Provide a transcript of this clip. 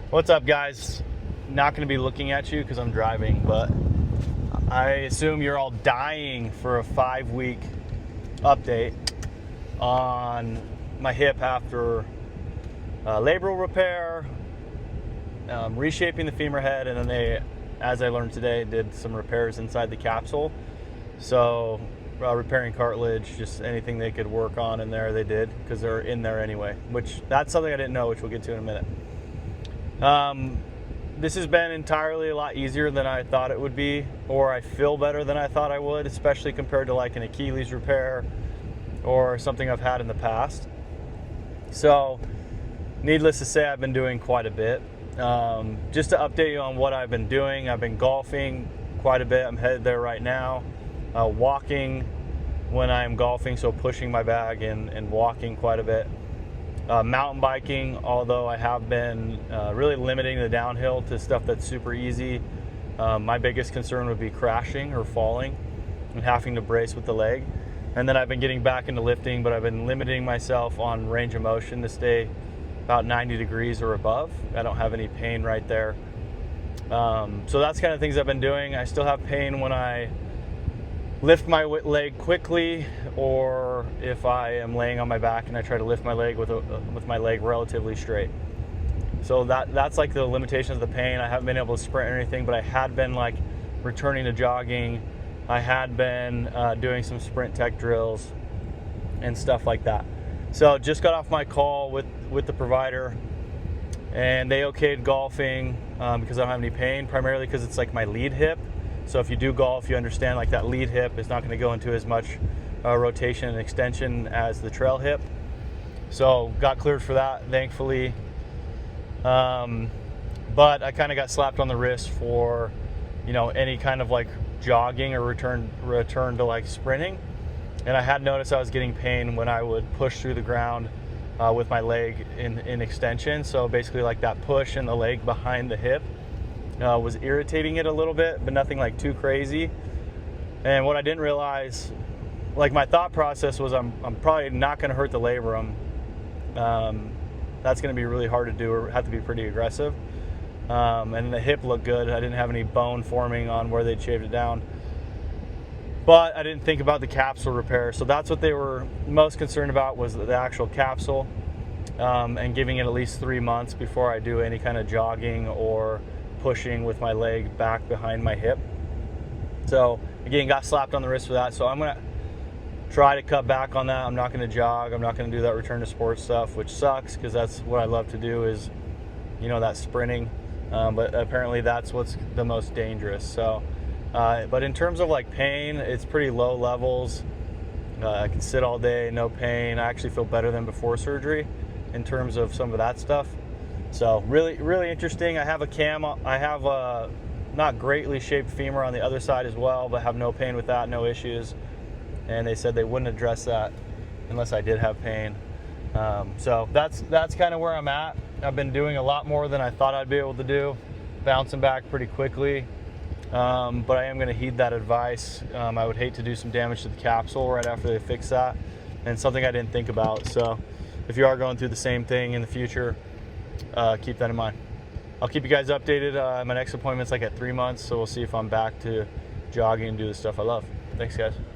What's up, guys? Not going to be looking at you because I'm driving, but I assume you're all dying for a 5-week update on my hip after labral repair, reshaping the femur head, and then they, as I learned today, did some repairs inside the capsule. So repairing cartilage, just anything they could work on in there, they did, because they're in there anyway, which that's something I didn't know, which we'll get to in a minute. This has been entirely a lot easier than I thought it would be, or I feel better than I thought I would, especially compared to like an Achilles repair or something I've had in the past. So needless to say, I've been doing quite a bit. Just to update you on what I've been doing, I've been golfing quite a bit. I'm headed there right now. Walking when I'm golfing, so pushing my bag and walking quite a bit. Mountain biking, although I have been really limiting the downhill to stuff that's super easy. My biggest concern would be crashing or falling and having to brace with the leg. And then I've been getting back into lifting, but I've been limiting myself on range of motion to stay about 90 degrees or above. I don't have any pain right there. So that's kind of things I've been doing. I still have pain when I lift my leg quickly, or if I am laying on my back and I try to lift my leg with my leg relatively straight. So that's like the limitations of the pain. I haven't been able to sprint or anything, but I had been like returning to jogging. I had been doing some sprint tech drills and stuff like that. So just got off my call with the provider, and they okayed golfing because I don't have any pain, primarily because it's like my lead hip. So if you do golf, you understand like that lead hip is not going to go into as much rotation and extension as the trail hip. So got cleared for that, thankfully. But I kind of got slapped on the wrist for, any kind of like jogging or return to like sprinting. And I had noticed I was getting pain when I would push through the ground with my leg in extension. So basically like that push in the leg behind the hip was irritating it a little bit, but nothing like too crazy. And what I didn't realize, like my thought process was, I'm probably not going to hurt the labrum. That's going to be really hard to do, or have to be pretty aggressive. And the hip looked good. I didn't have any bone forming on where they'd shaved it down. But I didn't think about the capsule repair. So that's what they were most concerned about, was the actual capsule, and giving it at least 3 months before I do any kind of jogging or pushing with my leg back behind my hip. So again, got slapped on the wrist for that. So I'm gonna try to cut back on that. I'm not gonna jog. I'm not gonna do that return to sports stuff, which sucks because that's what I love to do, is that sprinting. But apparently that's what's the most dangerous. So but in terms of like pain, it's pretty low levels. I can sit all day, no pain. I actually feel better than before surgery in terms of some of that stuff. So really, really interesting. I have a not greatly shaped femur on the other side as well, but have no pain with that, no issues. And they said they wouldn't address that unless I did have pain. So that's kind of where I'm at. I've been doing a lot more than I thought I'd be able to do, bouncing back pretty quickly. But I am going to heed that advice. I would hate to do some damage to the capsule right after they fix that, and something I didn't think about. So if you are going through the same thing in the future, keep that in mind. I'll keep you guys updated. My next appointment's like at 3 months, so we'll see if I'm back to jogging and do the stuff I love. Thanks, guys.